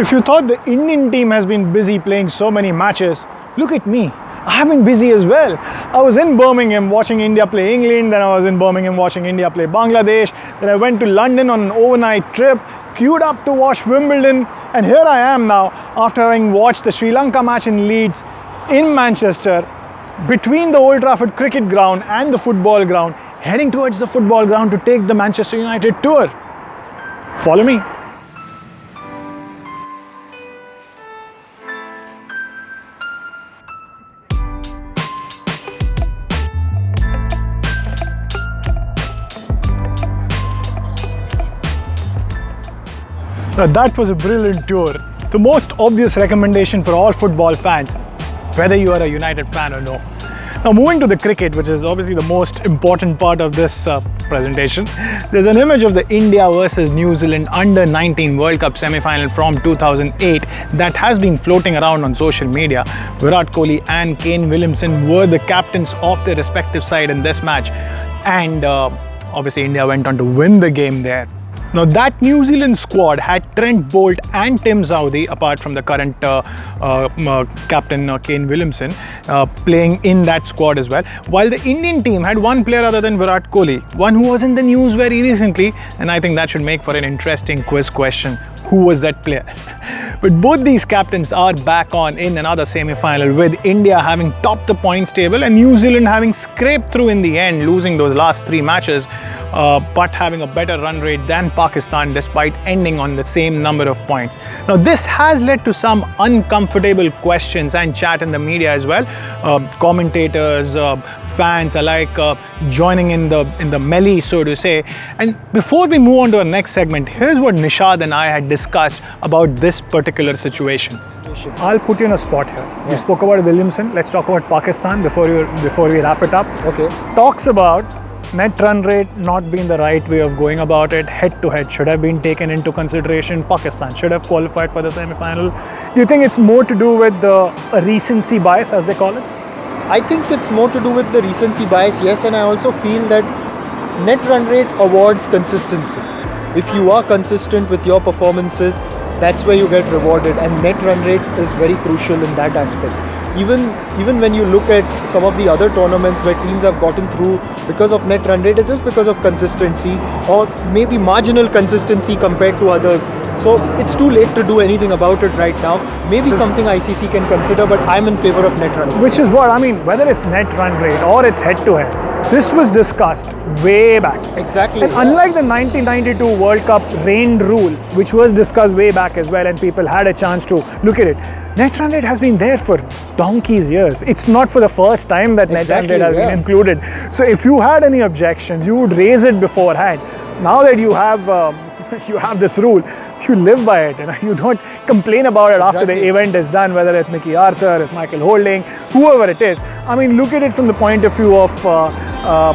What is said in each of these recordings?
If you thought the Indian team has been busy playing so many matches, look at me. I have been busy as well. I was in Birmingham watching India play England, then I was in Birmingham watching India play Bangladesh, then I went to London on an overnight trip, queued up to watch Wimbledon, and here I am now after having watched the Sri Lanka match in Leeds in Manchester, between the Old Trafford cricket ground and the football ground, heading towards the football ground to take the Manchester United tour. Follow me. Now that was a brilliant tour. The most obvious recommendation for all football fans, whether you are a United fan or no. Now moving to the cricket, which is obviously the most important part of this presentation, there's an image of the India versus New Zealand Under-19 World Cup semi-final from 2008 that has been floating around on social media. Virat Kohli and Kane Williamson were the captains of their respective side in this match, and obviously India went on to win the game there. Now that New Zealand squad had Trent Bolt and Tim Southee, apart from the current captain Kane Williamson, playing in that squad as well. While the Indian team had one player other than Virat Kohli, one who was in the news very recently, and I think that should make for an interesting quiz question. Who was that player? But both these captains are back on in another semi-final, with India having topped the points table and New Zealand having scraped through in the end, losing those last 3 matches, but having a better run rate than Pakistan despite ending on the same number of points. Now this has led to some uncomfortable questions and chat in the media as well. Commentators, fans alike joining in the melee, so to say. And before we move on to our next segment, here's what Nishad and I had discussed about this particular situation. I'll put you in a spot here. Yeah. You spoke about Williamson. Let's talk about Pakistan before we wrap it up. Okay. Talks about net run rate not being the right way of going about it. Head to head should have been taken into consideration. Pakistan should have qualified for the semi-final. Do you think it's more to do with the recency bias, as they call it? I think it's more to do with the recency bias, yes, and I also feel that net run rate awards consistency. If you are consistent with your performances, that's where you get rewarded, and net run rates is very crucial in that aspect. Even when you look at some of the other tournaments where teams have gotten through because of net run rate, it is because of consistency or maybe marginal consistency compared to others. So it's too late to do anything about it right now. Maybe something ICC can consider, but I'm in favor of net run rate. Which is what I mean, whether it's net run rate or it's head to head, this was discussed way back. Exactly. And unlike the 1992 World Cup rain rule, which was discussed way back as well, and people had a chance to look at it, net run rate has been there for donkey's years. It's not for the first time that net run rate has been included. So if you had any objections, you would raise it beforehand. Now that you have this rule, you live by it, and you don't complain about it after the event is done, whether it's Mickey Arthur, it's Michael Holding, whoever it is. I mean, look at it from the point of view of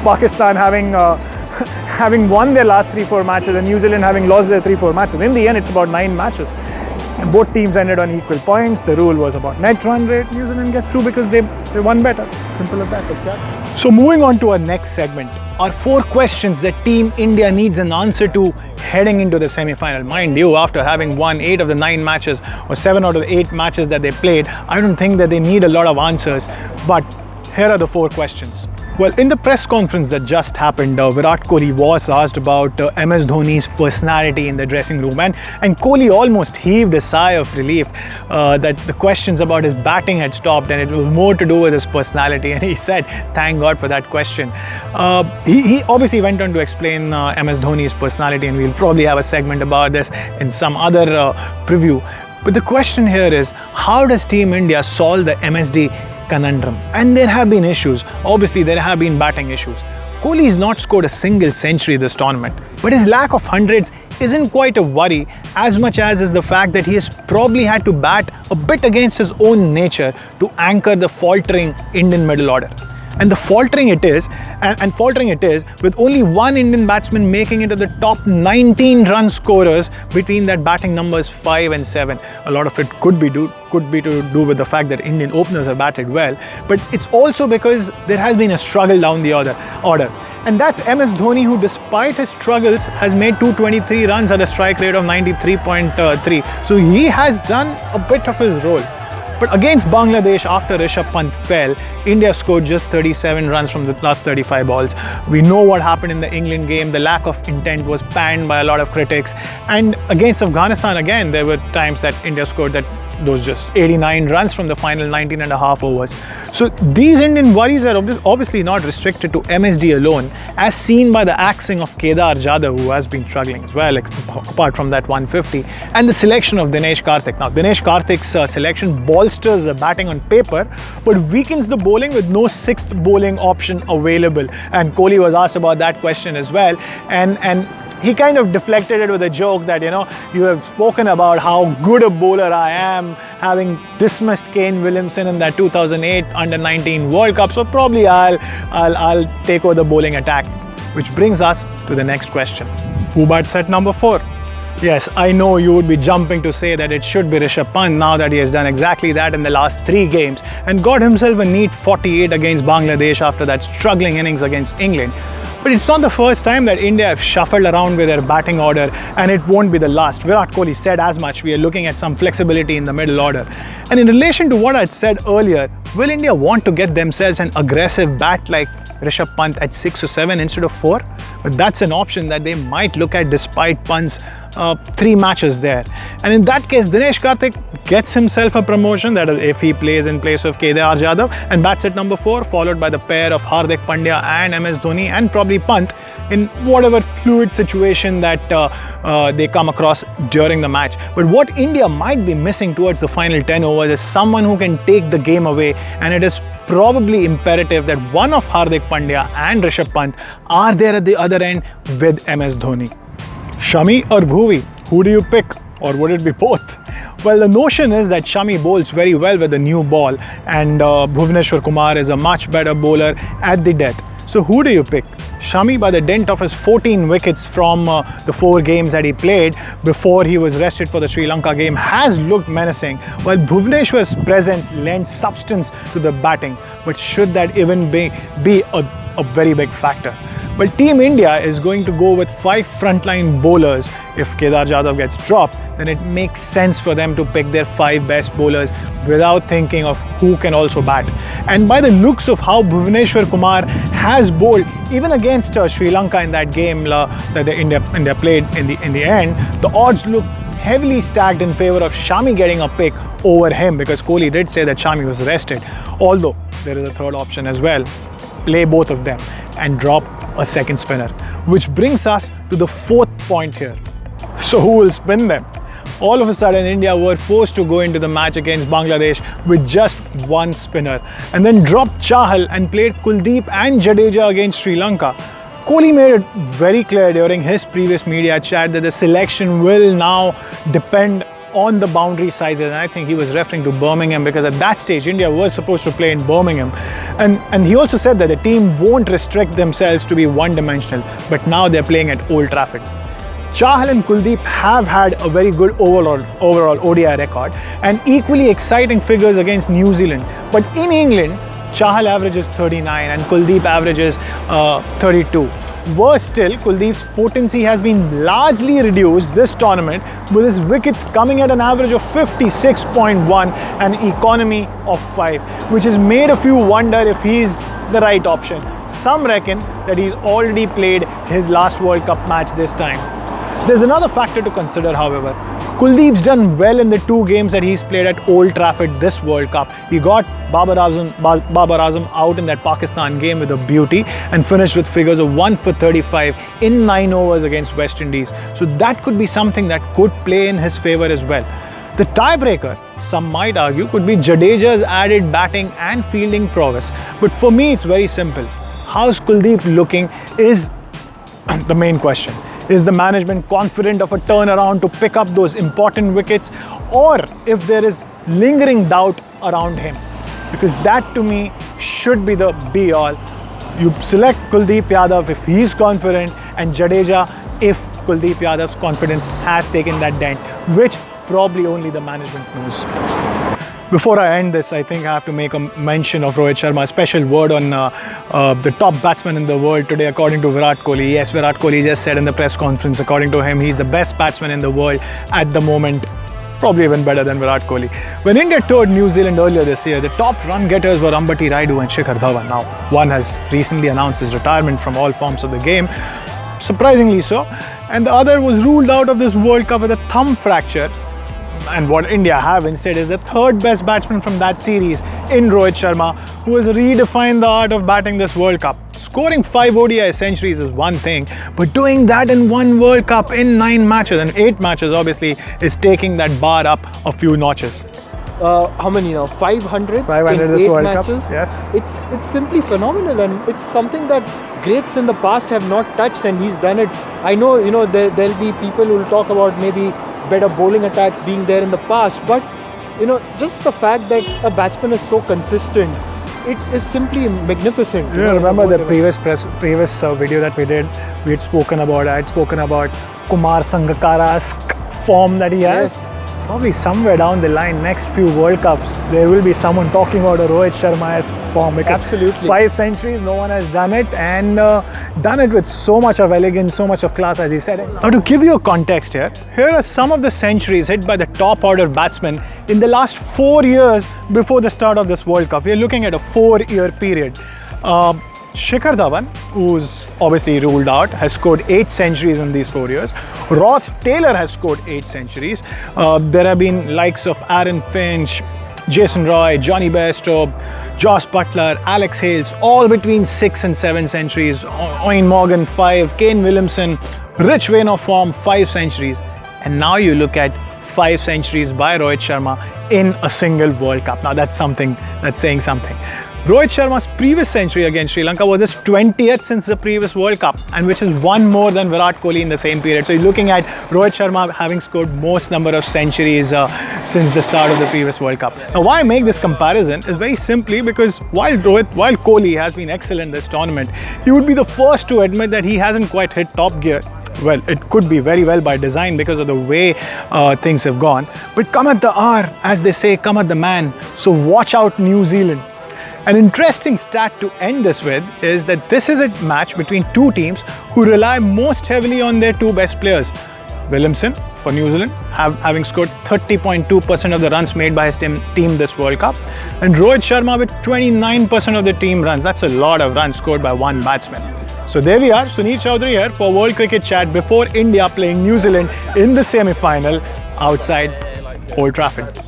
Pakistan having won their last 3-4 matches and New Zealand having lost their 3-4 matches. In the end, it's about 9 matches. And both teams ended on equal points. The rule was about net run rate. New Zealand get through because they won better. Simple as that. Exactly. So moving on to our next segment, are 4 questions that Team India needs an answer to heading into the semi-final. Mind you, after having won 8 of the 9 matches or 7 out of the 8 matches that they played, I don't think that they need a lot of answers. But here are the 4 questions. Well, in the press conference that just happened, Virat Kohli was asked about MS Dhoni's personality in the dressing room, and Kohli almost heaved a sigh of relief that the questions about his batting had stopped and it was more to do with his personality, and he said, thank God for that question. He obviously went on to explain MS Dhoni's personality, and we'll probably have a segment about this in some other preview. But the question here is, how does Team India solve the MSD conundrum? And there have been issues. Obviously, there have been batting issues. Kohli has not scored a single century this tournament, but his lack of hundreds isn't quite a worry as much as is the fact that he has probably had to bat a bit against his own nature to anchor the faltering Indian middle order. And the faltering it is, and faltering it is, with only one Indian batsman making it to the top 19 run scorers between that batting numbers 5 and 7. A lot of it could be to do with the fact that Indian openers have batted well, but it's also because there has been a struggle down the order. And that's MS Dhoni, who despite his struggles has made 223 runs at a strike rate of 93.3. So he has done a bit of his role. But against Bangladesh, after Rishabh Pant fell, India scored just 37 runs from the last 35 balls. We know what happened in the England game. The lack of intent was panned by a lot of critics. And against Afghanistan, again, there were times that India scored those just 89 runs from the final 19 and a half overs. So these Indian worries are obviously not restricted to MSD alone, as seen by the axing of Kedar Jadhav, who has been struggling as well, apart from that 150, and the selection of Dinesh Karthik. Now, Dinesh Karthik's selection bolsters the batting on paper, but weakens the bowling with no sixth bowling option available. And Kohli was asked about that question as well, and he kind of deflected it with a joke that, you have spoken about how good a bowler I am, having dismissed Kane Williamson in that 2008 Under-19 World Cup. So probably I'll take over the bowling attack. Which brings us to the next question. Who bats at number 4? Yes, I know you would be jumping to say that it should be Rishabh Pant, now that he has done exactly that in the last 3 games and got himself a neat 48 against Bangladesh after that struggling innings against England. But it's not the first time that India have shuffled around with their batting order, and it won't be the last. Virat Kohli said as much. We are looking at some flexibility in the middle order. And in relation to what I said earlier, will India want to get themselves an aggressive bat like Rishabh Pant at 6 or 7 instead of 4? But that's an option that they might look at despite Pant's 3 matches there. And in that case, Dinesh Karthik gets himself a promotion, that is if he plays in place of Kedar Jadhav, and bats at number 4, followed by the pair of Hardik Pandya and MS Dhoni, and probably Pant in whatever fluid situation that they come across during the match. But what India might be missing towards the final 10 overs is someone who can take the game away, and it is probably imperative that one of Hardik Pandya and Rishabh Pant are there at the other end with MS Dhoni. Shami or Bhuvi, who do you pick? Or would it be both? Well, the notion is that Shami bowls very well with the new ball, and Bhuvneshwar Kumar is a much better bowler at the death. So who do you pick? Shami, by the dint of his 14 wickets from the 4 games that he played before he was rested for the Sri Lanka game, has looked menacing, while Bhuvneshwar's presence lends substance to the batting. But should that even be a very big factor? Well, Team India is going to go with 5 frontline bowlers. If Kedar Jadhav gets dropped, then it makes sense for them to pick their 5 best bowlers without thinking of who can also bat. And by the looks of how Bhuvneshwar Kumar has bowled, even against Sri Lanka in that game that India played in the end, the odds look heavily stacked in favour of Shami getting a pick over him, because Kohli did say that Shami was rested. Although there is a third option as well. Play both of them and drop a second spinner. Which brings us to the 4th point here. So who will spin them? All of a sudden, India were forced to go into the match against Bangladesh with just 1 spinner, and then dropped Chahal and played Kuldeep and Jadeja against Sri Lanka. Kohli made it very clear during his previous media chat that the selection will now depend on the boundary sizes, and I think he was referring to Birmingham, because at that stage India was supposed to play in Birmingham, and he also said that the team won't restrict themselves to be one-dimensional, but now they're playing at Old Trafford. Chahal and Kuldeep have had a very good overall ODI record and equally exciting figures against New Zealand, but in England Chahal averages 39 and Kuldeep averages 32. Worse still, Kuldeep's potency has been largely reduced this tournament, with his wickets coming at an average of 56.1 and economy of 5, which has made a few wonder if he's the right option. Some reckon that he's already played his last World Cup match this time. There's another factor to consider, however. Kuldeep's done well in the 2 games that he's played at Old Trafford this World Cup. He got Babar Azam out in that Pakistan game with a beauty and finished with figures of 1 for 35 in 9 overs against West Indies. So that could be something that could play in his favour as well. The tiebreaker, some might argue, could be Jadeja's added batting and fielding prowess. But for me, it's very simple. How's Kuldeep looking is the main question. Is the management confident of a turnaround to pick up those important wickets, or if there is lingering doubt around him? Because that to me should be the be-all. You select Kuldeep Yadav if he's confident, and Jadeja if Kuldeep Yadav's confidence has taken that dent, which probably only the management knows. Before I end this, I think I have to make a mention of Rohit Sharma, a special word on the top batsman in the world today, according to Virat Kohli. Yes, Virat Kohli just said in the press conference, according to him, he's the best batsman in the world at the moment, probably even better than Virat Kohli. When India toured New Zealand earlier this year, the top run getters were Ambati Rayudu and Shikhar Dhawan. Now, one has recently announced his retirement from all forms of the game, surprisingly so, and the other was ruled out of this World Cup with a thumb fracture. And what India have instead is the third best batsman from that series in Rohit Sharma, who has redefined the art of batting this World Cup. Scoring 5 ODI centuries is one thing, but doing that in one World Cup in 9 matches and 8 matches obviously is taking that bar up a few notches. How many now? 500 500 in this 8 World matches? Cup, yes. It's simply phenomenal, and it's something that greats in the past have not touched, and he's done it. I know, there'll be people who will talk about maybe better bowling attacks being there in the past, but just the fact that a batsman is so consistent, it is simply magnificent. You remember the previous video that we did? I had spoken about Kumar Sangakkara's form that he has. Yes. Probably somewhere down the line, next few World Cups, there will be someone talking about a Rohit Sharma's form, because Absolutely. 5 centuries, no one has done it, and done it with so much of elegance, so much of class, as he said. Now, to give you a context here are some of the centuries hit by the top order batsmen in the last 4 years before the start of this World Cup. We are looking at a 4-year period. Shikhar Dhawan, who's obviously ruled out, has scored 8 centuries in these 4 years. Ross Taylor has scored 8 centuries. There have been likes of Aaron Finch, Jason Roy, Johnny Bairstow, Joss Butler, Alex Hales, all between 6 and 7 centuries. Owen Morgan 5, Kane Williamson, Rich vein of form 5 centuries. And now you look at 5 centuries by Rohit Sharma in a single World Cup. Now that's something, that's saying something. Rohit Sharma's previous century against Sri Lanka was his 20th since the previous World Cup, and which is one more than Virat Kohli in the same period. So you're looking at Rohit Sharma having scored most number of centuries since the start of the previous World Cup. Now, why I make this comparison is very simply because while Kohli has been excellent this tournament, he would be the first to admit that he hasn't quite hit top gear. Well, it could be very well by design because of the way things have gone. But come at the hour, as they say, come at the man. So watch out, New Zealand. An interesting stat to end this with is that this is a match between two teams who rely most heavily on their 2 best players. Williamson for New Zealand having scored 30.2% of the runs made by his team this World Cup, and Rohit Sharma with 29% of the team runs. That's a lot of runs scored by one batsman. So there we are, Suneer Chowdhary here for World Cricket Chat before India playing New Zealand in the semi-final outside Old Trafford.